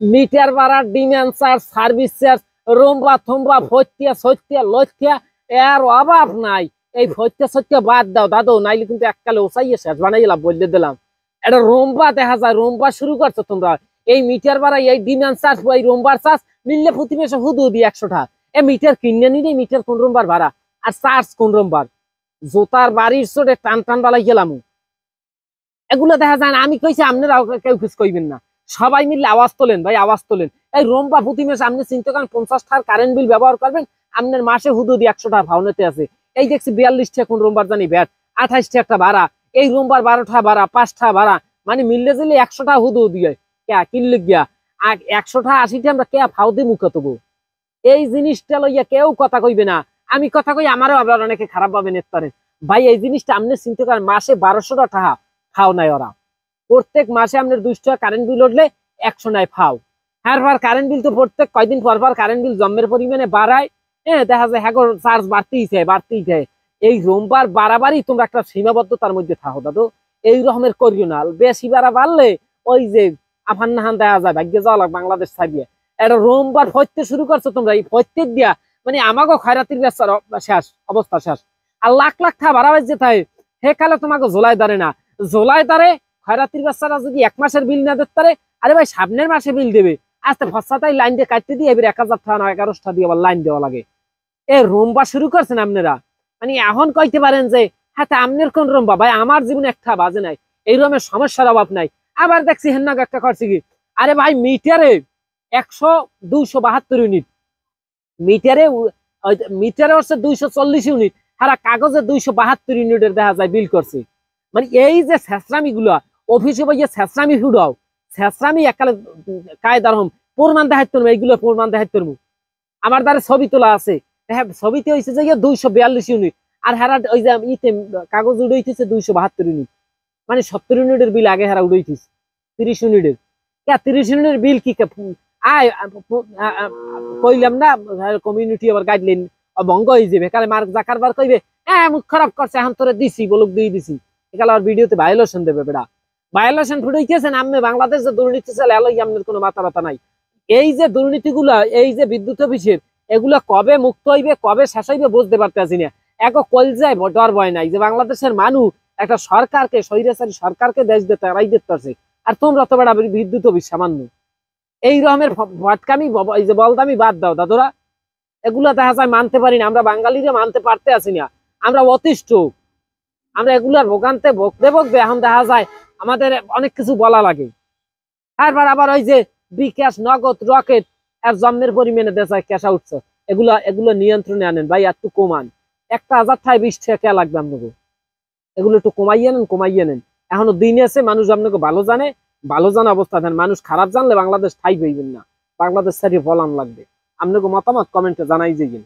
Metre ভাড়া, demand charge, service charge, রম্বা থম্বা ভর্তিয়া সত্যিয়া লথিয়া এর অভাব নাই। এই ভর্তিয়া সত্যিয়া বাদ দাও দাদু, নাইলে কিন্তু এককালে ওসাইয়ে শেষ বানাইলাম বলে দিলাম। এটা রম্বা দেখা যায়, রম্বা শুরু করছো তোমরা। এই মিটার ভাড়া, এই ডিমান্ড চার্জ, এই রম্বার চার্জ মিললে প্রতি মাসে হুদু দিয়ে 100 টাকা। এই মিটার কিনে নিলে মিটার কোন রম্বার ভাড়া আর চার্জ কোন রম্বার, জোতার বাড়ির চোটে টান টান বালাই গেলাম। এগুলো দেখা যায় না। আমি কইছি আপনারা কেউ কিছু কইবেন না, সবাই মিলে আওয়াজ তোলেন ভাই, আওয়াজ তোলেন। এই রম্বা প্রতি মাসে আপনি চিন্তা করেন 50 টাকার কারেন্ট বিল ব্যবহার করবেন, আপনার মাসে হুদু দিয়ে 100 টাকা ভাওনাতে আছে। এই দেখছি 42 টাকা কোন রোমবার জানি ব্যাট, 28 টাকা একটা ভাড়া, এই রোমবার 12 টাকা ভাড়া, 5 টাকা ভাড়া, মানে মিললে দিলে 100 টাকা হুদু দিয়ে কে কিনলে গিয়া। আর 100 টাকা 80 টাকা আমরা কে ফাউ দিয়ে মুখে তবু। এই জিনিসটা লইয়া কেউ কথা কইবে না। আমি কথা কই, আমারও আবার অনেকে খারাপ ভাবে নিতে পারেন। ভাই এই জিনিসটা আপনি চিন্তা করেন, মাসে 1200 টাকা ফাও নাই ওরা। প্রত্যেক মাসে আপনার 200 টাকা কারেন্ট বিল উঠলে 100 নাই ফাও। হ্যাঁ কারেন্ট বিল তো প্রত্যেক কয়দিন পর পর কারেন্ট বিল জন্মের পরিমাণে বাড়ায়। হ্যাঁ দেখা যায় হ্যাঁ চার্জ বাড়তেই চায়, বাড়তেই চায়। এই রোমবার বাড়াবাড়ি তোমরা একটা সীমাবদ্ধতার মধ্যে থাকো দাদু, এই রকমের করিও না। বেশি বাড়া বাড়লে ওই যে আফান নাহান দেখা যায়, ভাগ্যে যাওয়া লাগে বাংলাদেশ ছাড়িয়ে। এটা রোমবার ফইতে শুরু করছো তোমরা, এই ফইতে দিয়া মানে আমাকে খয়রাতির ব্যবসার শেষ অবস্থা শেষ। আর লাখ লাখ টাকা ভাড়া বাজছে তাই হে কালে তোমাকে জোলাই দাঁড়ে না, জোলাই দাঁড়ে খয়রাতির ব্যবসাটা যদি 1 মাসের বিল না দিতে পারে, আরে ভাই সামনের মাসে বিল দেবে। আস্তে ফসাতাই লাইন দিয়ে কাটতে দিয়ে এবার 1000 টাকা না 1100 দিয়ে আবার লাইন দেওয়া লাগে। এ রোমবা শুরু করছেন আপনারা, মানে এখন কইতে পারেন যে হ্যাঁ আমনের কোন রোমবা, ভাই আমার জীবনে একটা বাজে নাই, এই রকমের সমস্যার অভাব নাই। আবার দেখছি হেন্নাগ একটা করছে কি, আরে ভাই মিটারে 272 ইউনিট, মিটারে মিটারে হচ্ছে 240 ইউনিট, সারা কাগজে 272 ইউনিটের দেখা যায় বিল করছে। মানে এই যে ছেঁচড়ামি গুলা অফিসে বইয়ে ছেঁচড়ামি ফুডাও, ছেঁচড়ামি এককালে কায়দার হম প্রমাণ দেখাইতে পারবো, এইগুলো প্রমাণ দেখাইতে পারবো। আমার দ্বারা ছবি তোলা আছে, হ্যাঁ ছবিতে হয়েছে যে 242 ইউনিট, আর হেরা ওই যে ইতে কাগজ উড়াইতেছে 272 ইউনিট, মানে 70 ইউনিটের বিল আগে হেরা উড়াইতেছে 30 ইউনিটের। 30 ইউনিটের বিল কি আয় কইলাম না, কমিউনিটি আবার গাইডলাইন ভঙ্গ হয়ে যাবে। কালে মার্ক জাকারবার কইবে হ্যাঁ মুখ খারাপ করছে, এখন তোরে দিছি বলুক দিয়ে দিছি, একালে আর ভিডিওতে ভায়োলেশন দেবে বেড়া। ভায়োলেশন ফুটাইতেছেন আপনি, বাংলাদেশ যে দুর্নীতি চলে এলাই আপনার কোনো মাথা ব্যথা নাই। এই যে দুর্নীতিগুলা, এই যে বিদ্যুৎ অফিসের, এগুলা কবে মুক্ত হইবে কবে শেষ হইবে বুঝতে পারতেছি না। এক কল যায় ডর ভয় নাই যে বাংলাদেশের মানুষ একটা সরকারকে, স্বৈরাচারী সরকারকে দেশ দিতে এরাই দিতে পারছে, আর তোমরা তো বেড়া বিদ্যুৎ অফিস সামান্য। এই রকমের ভটকামি এই যে বলদামি বাদ দাও দাদুরা, এগুলা দেখা যায় মানতে পারি না। আমরা বাঙালিরা মানতে পারতে আসি না, আমরা অতিষ্ঠ। আমরা এগুলার ভোগান্তে ভোগতে ভোগতে এখন দেখা যায় আমাদের অনেক কিছু বলা লাগে। তারপর আবার ওই যে বিকাশ, নগদ, রকেট এর জন্মের পরিমাণে দেশায় ক্যাশ আউটস, এগুলো নিয়ন্ত্রণে আনেন ভাই, একটু কমান। 1000 টাকা 20 টাকা লাগবে আপনাকে, এগুলো একটু কমাইয়ে নেন, কমাইয়ে নেন। এখনো দিন আছে মানুষ আপনাকে ভালো জানে, ভালো জানা অবস্থা দেন। মানুষ খারাপ জানলে বাংলাদেশ ঠাই পাইবেন না, বাংলাদেশ ছাড়িয়ে ফলান লাগবে। আপনাকে মতামত কমেন্টে জানাই যাইবেন।